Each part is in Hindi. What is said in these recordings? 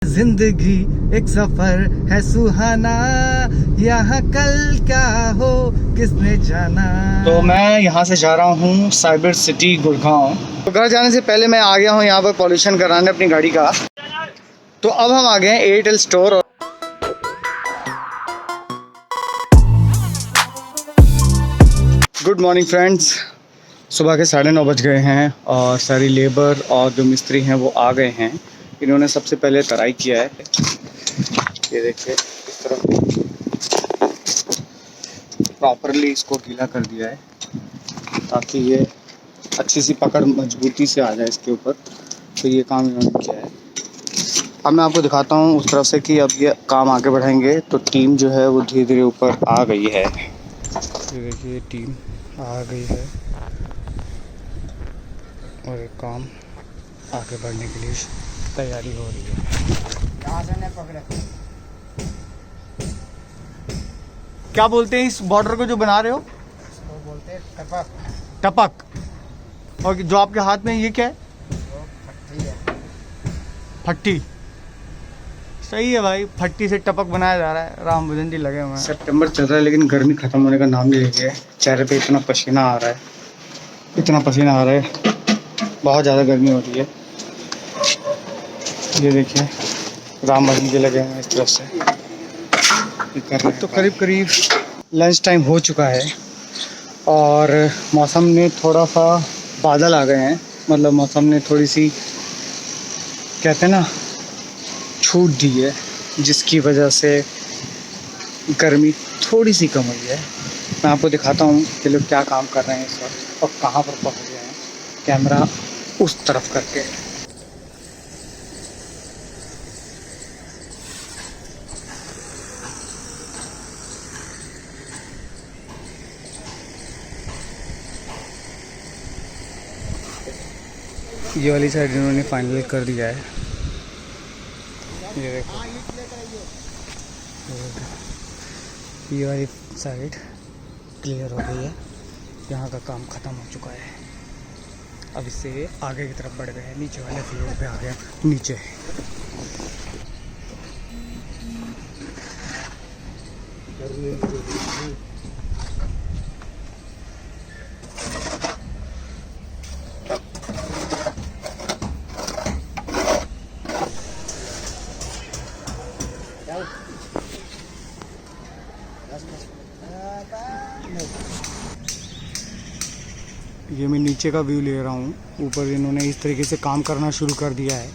जिंदगी एक सफर है सुहाना, यहाँ कल क्या हो किसने जाना। तो मैं यहाँ से जा रहा हूँ साइबर सिटी गुड़गांव। तो घर जाने से पहले मैं आ गया हूँ यहाँ पर पॉल्यूशन कराने अपनी गाड़ी का। तो अब हम आ गए हैं Airtel store. Good morning friends, सुबह के 9:30 बज गए हैं और सारी लेबर और जो मिस्त्री हैं वो आ गए हैं। इन्होंने सबसे पहले तराई किया है, ये देखिए इस तरफ प्रॉपरली इसको गीला कर दिया है ताकि ये अच्छी सी पकड़ मजबूती से आ जाए इसके ऊपर। तो ये काम इन्होंने किया है। अब मैं आपको दिखाता हूँ उस तरफ से कि अब ये काम आगे बढ़ाएंगे। तो टीम जो है वो धीरे धीरे ऊपर आ गई है। ये देखिए टीम आ गई है और एक काम आगे बढ़ने के लिए तैयारी हो रही है। यहाँ से नहीं पकड़े। क्या बोलते हैं इस बॉर्डर को जो बना रहे हो? इसको बोलते हैं टपक। टपक। और जो आपके हाथ में ये क्या है? फट्टी है। फट्टी सही है भाई, फट्टी से टपक बनाया जा रहा है। राम भजन जी लगे हुए हैं। सितंबर चल रहा है लेकिन गर्मी खत्म होने का नाम नहीं ले रही है। चेहरे पे इतना पसीना आ रहा है, इतना पसीना आ रहा है, बहुत ज़्यादा गर्मी हो रही है। ये देखिए राम भजन जी लगे हुए हैं इस तरफ से कर रहे हैं। तो करीब करीब लंच टाइम हो चुका है और मौसम में थोड़ा सा बादल आ गए हैं। मतलब मौसम ने थोड़ी सी कहते हैं ना छूट दी है, जिसकी वजह से गर्मी थोड़ी सी कम हुई है। मैं आपको दिखाता हूँ कि लोग क्या काम कर रहे हैं इस वक्त और कहाँ पर पहुँच गए हैं। कैमरा उस तरफ करके। ये वाली साइड इन्होंने फाइनल कर दिया है। ये देखो ये वाली साइड क्लियर हो गई है। यहाँ का काम ख़त्म हो चुका है। अब इससे आगे की तरफ बढ़ गए हैं, नीचे वाले फ्लोर पे आ गए नीचे। ये मैं नीचे का व्यू ले रहा हूँ। ऊपर इन्होंने इस तरीके से काम करना शुरू कर दिया है।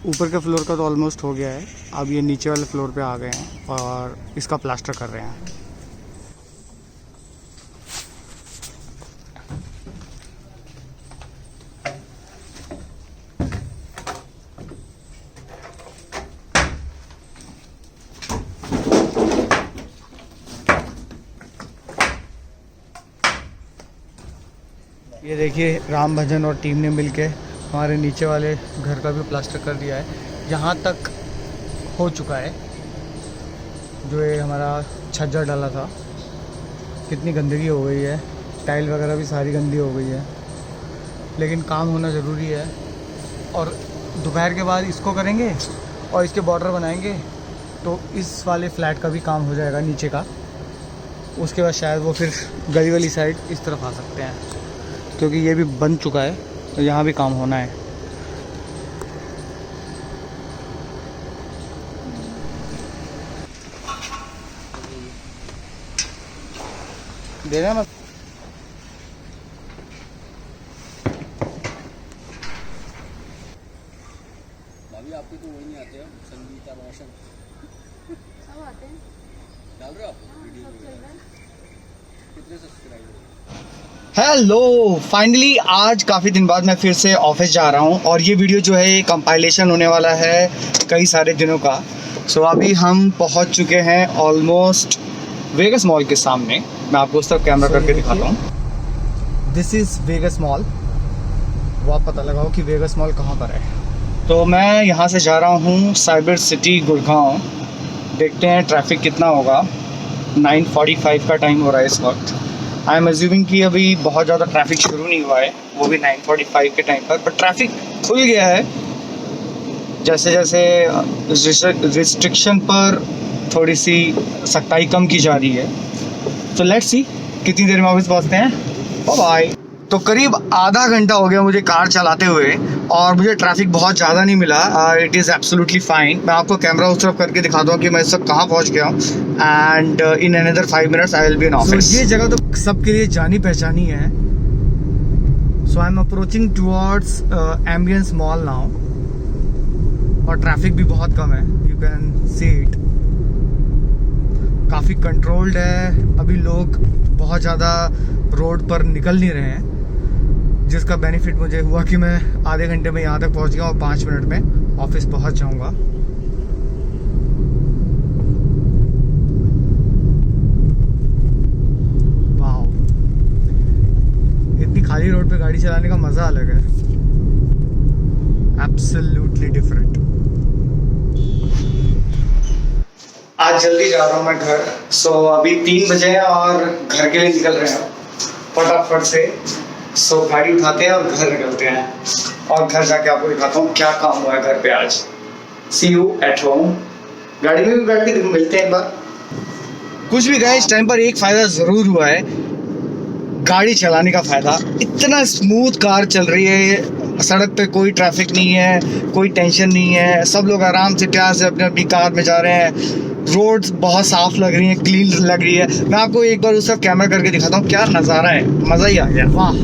ऊपर के फ्लोर का तो ऑलमोस्ट हो गया है। अब ये नीचे वाले फ्लोर पे आ गए हैं और इसका प्लास्टर कर रहे हैं। ये देखिए राम भजन और टीम ने मिलके हमारे नीचे वाले घर का भी प्लास्टर कर दिया है। यहाँ तक हो चुका है। जो ये हमारा छज्जा डाला था, कितनी गंदगी हो गई है, टाइल वगैरह भी सारी गंदी हो गई है, लेकिन काम होना ज़रूरी है। और दोपहर के बाद इसको करेंगे और इसके बॉर्डर बनाएंगे तो इस वाले फ्लैट का भी काम हो जाएगा नीचे का। उसके बाद शायद वो फिर गली वाली साइड इस तरफ आ सकते हैं, क्योंकि ये भी बन चुका है तो यहाँ भी काम होना है। देना मत। भाभी आपके तो वही नहीं आते हैं, संगीता रोशन सब आते हैं। डाल रहे हो आप वीडियो में? कितने सब्सक्राइबर? हेलो, फाइनली आज काफ़ी दिन बाद मैं फिर से ऑफिस जा रहा हूँ और ये वीडियो जो है ये कंपाइलेशन होने वाला है कई सारे दिनों का। सो अभी हम पहुँच चुके हैं ऑलमोस्ट वेगस मॉल के सामने। मैं आपको उस तरफ कैमरा करके दिखाता हूँ। This is Vegas mall. वो आप पता लगाओ कि वेगस मॉल कहाँ पर है। तो मैं यहाँ से जा रहा हूँ साइबर सिटी गुड़गांव। देखते हैं ट्रैफिक कितना होगा। 9:45 का टाइम हो रहा है इस वक्त। आई एम अज्यूमिंग कि अभी बहुत ज़्यादा ट्रैफिक शुरू नहीं हुआ है, वो भी 9:45 के टाइम पर, बट ट्रैफिक खुल गया है। जैसे जैसे रिस्ट्रिक्शन पर थोड़ी सी सख्ताई कम की जा रही है। तो लेट्स सी कितनी देर में ऑफिस पहुंचते हैं। बाय। तो करीब आधा घंटा हो गया मुझे कार चलाते हुए और मुझे ट्रैफिक बहुत ज़्यादा नहीं मिला। It is absolutely fine. मैं आपको कैमरा उस तरफ करके दिखाता हूँ कि मैं इस वक्त कहाँ पहुँच गया हूँ। And in another 5 minutes I will be in office. ये जगह तो सबके लिए जानी पहचानी है। So I am approaching towards Ambience mall now और ट्रैफिक भी बहुत कम है। You can see it. काफ़ी कंट्रोल्ड है। अभी लोग बहुत ज़्यादा रोड पर निकल नहीं रहे हैं, जिसका बेनिफिट मुझे हुआ कि मैं आधे घंटे में यहाँ तक पहुँच गया और 5 मिनट में ऑफिस पहुँच जाऊँगा। वाह, इतनी खाली रोड पे गाड़ी चलाने का मज़ा अलग है। Absolutely different. आज जल्दी जा रहा हूँ मैं घर। सो अभी 3 बजे हैं और घर के लिए निकल रहे हैं फटाफट से। सो गाड़ी उठाते हैं और घर निकलते हैं और घर जाके आपको दिखाता हूँ क्या काम हुआ है घर पे आज। सी यू एट होम। गाड़ी में भी बैठ के मिलते हैं एक बार। कुछ भी गए, इस टाइम पर एक फ़ायदा ज़रूर हुआ है, गाड़ी चलाने का फ़ायदा। इतना स्मूथ कार चल रही है, सड़क पे कोई ट्रैफिक नहीं है, कोई टेंशन नहीं है, सब लोग आराम से प्यार से अपने अपनी कार में जा रहे हैं। रोड्स बहुत साफ लग रही हैं, क्लीन लग रही है। मैं आपको एक बार उस तरफ कैमरा करके दिखाता हूँ, क्या नज़ारा है, मज़ा ही आ गया। वाह,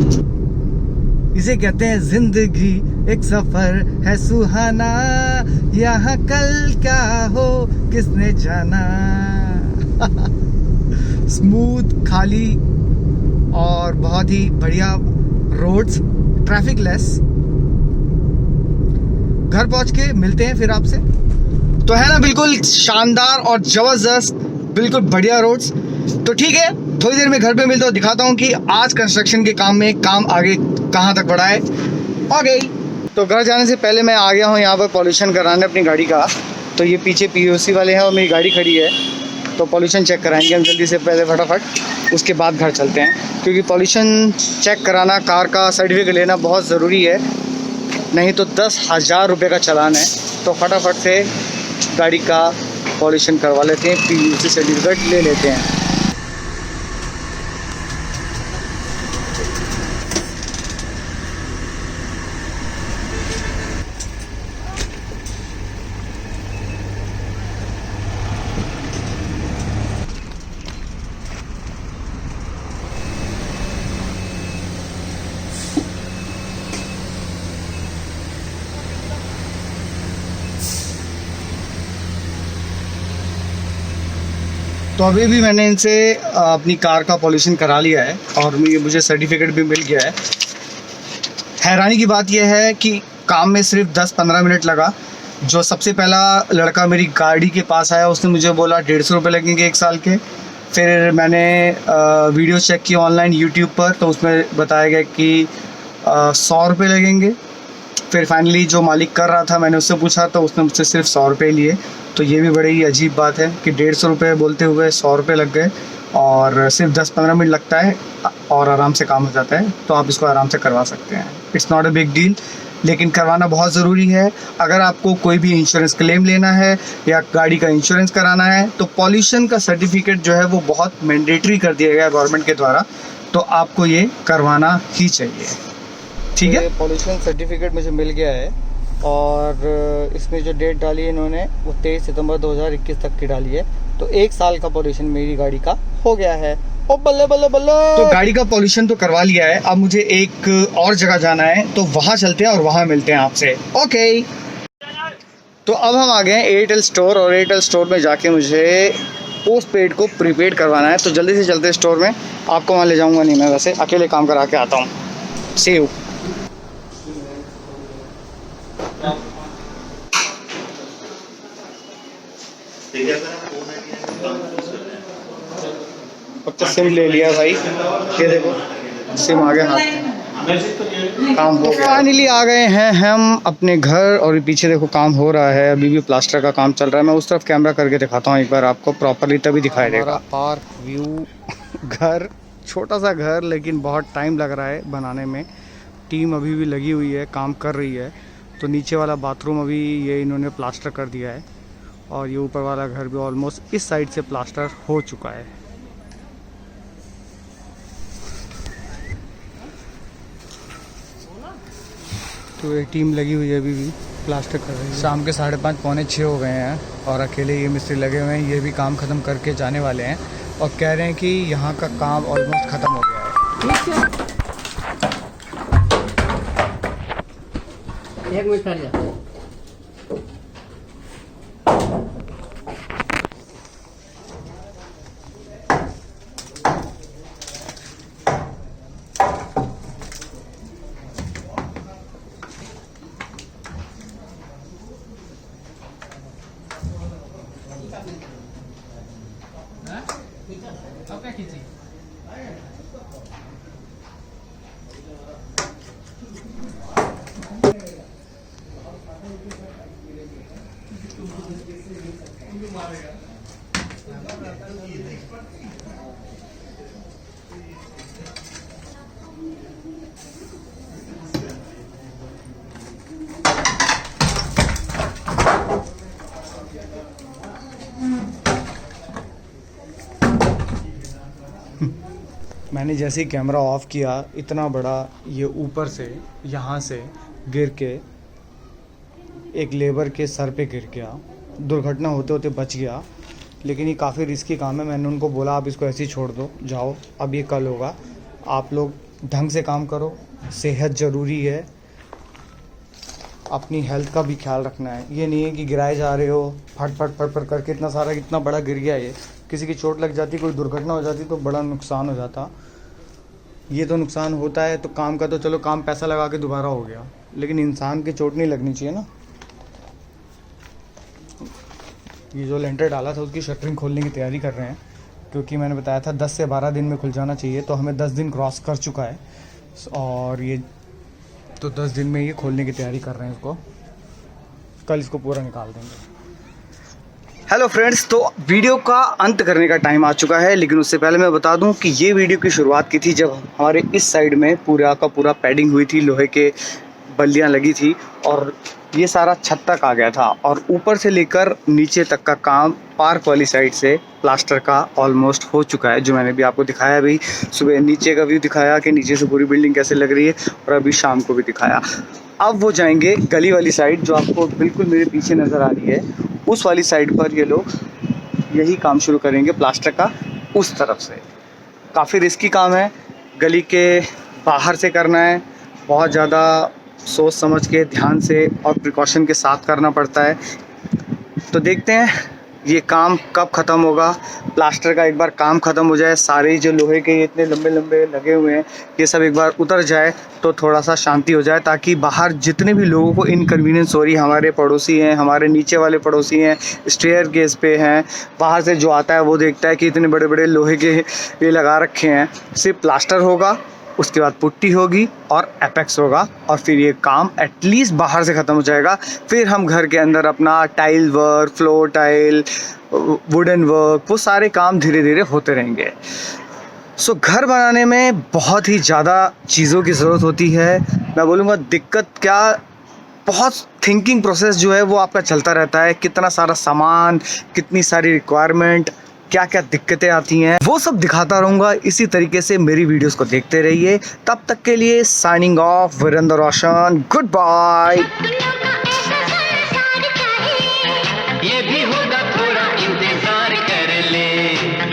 इसे कहते हैं जिंदगी एक सफर है सुहाना, यहाँ कल क्या हो किसने जाना। स्मूथ, खाली और बहुत ही बढ़िया रोड्स, ट्रैफिक लेस। घर पहुंच के मिलते हैं फिर आपसे। तो है ना बिल्कुल शानदार और जबरदस्त, बिल्कुल बढ़िया रोड्स। तो ठीक है, थोड़ी देर में घर पे मिलता हूँ, दिखाता हूँ कि आज कंस्ट्रक्शन के काम में काम आगे कहाँ तक बढ़ा है। ओके, तो घर जाने से पहले मैं आ गया हूँ यहाँ पर पॉल्यूशन कराने अपनी गाड़ी का। तो ये पीछे पीओसी वाले हैं और मेरी गाड़ी खड़ी है, तो पॉल्यूशन चेक कराएंगे हम जल्दी से पहले फटाफट। उसके बाद घर चलते हैं, क्योंकि पॉल्यूशन चेक कराना, कार का सर्टिफिकेट लेना बहुत ज़रूरी है, नहीं तो 10,000 रुपये का चालान है। तो फटाफट से गाड़ी का पॉल्यूशन करवा लेते हैं, पीयूसी सर्टिफिकेट ले लेते हैं। तो अभी भी मैंने इनसे अपनी कार का पॉल्यूशन करा लिया है और मुझे सर्टिफिकेट भी मिल गया है। हैरानी की बात यह है कि काम में सिर्फ 10-15 मिनट लगा। जो सबसे पहला लड़का मेरी गाड़ी के पास आया, उसने मुझे बोला 150 रुपये लगेंगे 1 साल के। फिर मैंने वीडियो चेक की ऑनलाइन यूट्यूब पर, तो उसमें बताया गया कि 100 रुपये लगेंगे। फिर फाइनली जो मालिक कर रहा था, मैंने उससे पूछा तो उसने मुझसे सिर्फ 100 रुपये लिए। तो ये भी बड़ी ही अजीब बात है कि 150 रुपये बोलते हुए 100 रुपये लग गए और सिर्फ 10-15 मिनट लगता है और आराम से काम हो जाता है। तो आप इसको आराम से करवा सकते हैं, it's not a big deal, लेकिन करवाना बहुत ज़रूरी है। अगर आपको कोई भी इंश्योरेंस क्लेम लेना है या गाड़ी का इंश्योरेंस कराना है, तो पॉल्यूशन का सर्टिफिकेट जो है वो बहुत मैंडेटरी कर दिया गया है गवर्नमेंट के द्वारा, तो आपको ये करवाना ही चाहिए। ठीक है, पॉल्यूशन सर्टिफिकेट मुझे मिल गया है और इसमें जो डेट डाली है इन्होंने वो 23 सितंबर 2021 तक की डाली है। तो 1 साल का पॉल्यूशन मेरी गाड़ी का हो गया है। ओ बल्ले बल्ले बल्ले। तो गाड़ी का पॉल्यूशन तो करवा लिया है, अब मुझे एक और जगह जाना है, तो वहाँ चलते हैं और वहाँ मिलते हैं आपसे। ओके, तो अब हम आ गए हैं एयरटेल स्टोर और एयरटेल स्टोर में जाके मुझे पोस्ट पेड को प्रीपेड करवाना है। तो जल्दी से चलते स्टोर में, आपको वहाँ ले जाऊँगा नहीं, मैं वैसे अकेले काम करा के आता हूँ। सी यू। अब तो सिम ले लिया भाई, ये देखो सिम आ गया हाथ, काम हो गया। फाइनली आ गए हैं हम अपने घर और पीछे देखो काम हो रहा है, अभी भी प्लास्टर का काम चल रहा है। मैं उस तरफ कैमरा करके दिखाता हूँ एक बार आपको प्रॉपरली, तभी दिखाई देगा। पार्क व्यू घर, छोटा सा घर, लेकिन बहुत टाइम लग रहा है बनाने में। टीम अभी भी लगी हुई है, काम कर रही है। तो नीचे वाला बाथरूम अभी ये इन्होंने प्लास्टर कर दिया है और ये ऊपर वाला घर भी ऑलमोस्ट इस साइड से प्लास्टर हो चुका है। तो ये टीम लगी हुई है अभी भी प्लास्टर कर रही है। शाम के 5:30 पौने 6 हो गए हैं और अकेले ये मिस्त्री लगे हुए हैं। ये भी काम ख़त्म करके जाने वाले हैं और कह रहे हैं कि यहाँ का काम ऑलमोस्ट ख़त्म हो गया है। एक मिनट ठहर जा। अब क्या खींची? मैंने जैसे ही कैमरा ऑफ किया इतना बड़ा ये ऊपर से यहाँ से गिर के एक लेबर के सर पे गिर गया। दुर्घटना होते होते बच गया, लेकिन ये काफ़ी रिस्की काम है। मैंने उनको बोला आप इसको ऐसे ही छोड़ दो, जाओ, अब ये कल होगा। आप लोग ढंग से काम करो, सेहत ज़रूरी है, अपनी हेल्थ का भी ख्याल रखना है। ये नहीं है कि गिराए जा रहे हो फट फट फट फट करके। इतना बड़ा गिर गया, ये किसी की चोट लग जाती, कोई दुर्घटना हो जाती तो बड़ा नुकसान हो जाता। ये तो नुकसान होता है तो काम का तो चलो, काम पैसा लगा के दोबारा हो गया, लेकिन इंसान की चोट नहीं लगनी चाहिए ना। ये जो लेंटर डाला था उसकी शटरिंग खोलने की तैयारी कर रहे हैं, क्योंकि मैंने बताया था 10 से 12 दिन में खुल जाना चाहिए, तो हमें 10 दिन क्रॉस कर चुका है और ये तो 10 दिन में ये खोलने की तैयारी कर रहे हैं। इसको कल इसको पूरा निकाल देंगे। हेलो फ्रेंड्स, तो वीडियो का अंत करने का टाइम आ चुका है, लेकिन उससे पहले मैं बता दूं कि ये वीडियो की शुरुआत की थी जब हमारे इस साइड में पूरा का पूरा पैडिंग हुई थी, लोहे के बल्लियां लगी थी और ये सारा छत तक आ गया था और ऊपर से लेकर नीचे तक का काम पार्क वाली साइड से प्लास्टर का ऑलमोस्ट हो चुका है, जो मैंने भी आपको दिखाया। अभी सुबह नीचे का व्यू दिखाया कि नीचे से पूरी बिल्डिंग कैसे लग रही है और अभी शाम को भी दिखाया। अब वो जाएंगे गली वाली साइड जो आपको बिल्कुल मेरे पीछे नज़र आ रही है, उस वाली साइड पर ये लोग यही काम शुरू करेंगे प्लास्टर का उस तरफ से। काफ़ी रिस्की काम है, गली के बाहर से करना है, बहुत ज़्यादा सोच समझ के ध्यान से और प्रिकॉशन के साथ करना पड़ता है। तो देखते हैं ये काम कब ख़त्म होगा। प्लास्टर का एक बार काम ख़त्म हो जाए, सारे जो लोहे के इतने लंबे लंबे लगे हुए हैं ये सब एक बार उतर जाए तो थोड़ा सा शांति हो जाए, ताकि बाहर जितने भी लोगों को इनकन्वीनियंस हो रही है, हमारे पड़ोसी हैं, हमारे नीचे वाले पड़ोसी हैं, स्टेयर केस पे हैं, बाहर से जो आता है वो देखता है कि इतने बड़े बड़े लोहे के ये लगा रखे हैं। सिर्फ प्लास्टर होगा, उसके बाद पुट्टी होगी और एपेक्स होगा और फिर ये काम एटलीस्ट बाहर से ख़त्म हो जाएगा। फिर हम घर के अंदर अपना tile work, floor tile, wooden work, वो सारे काम धीरे धीरे होते रहेंगे। सो घर बनाने में बहुत ही ज़्यादा चीज़ों की ज़रूरत होती है। मैं बोलूँगा दिक्कत क्या, बहुत थिंकिंग प्रोसेस जो है वो आपका चलता रहता है। कितना सारा सामान, कितनी सारी रिक्वायरमेंट, क्या क्या दिक्कतें आती हैं, वो सब दिखाता रहूँगा। इसी तरीके से मेरी वीडियोस को देखते रहिए। तब तक के लिए साइनिंग ऑफ, वीरेंद्र रोशन, गुड बाय।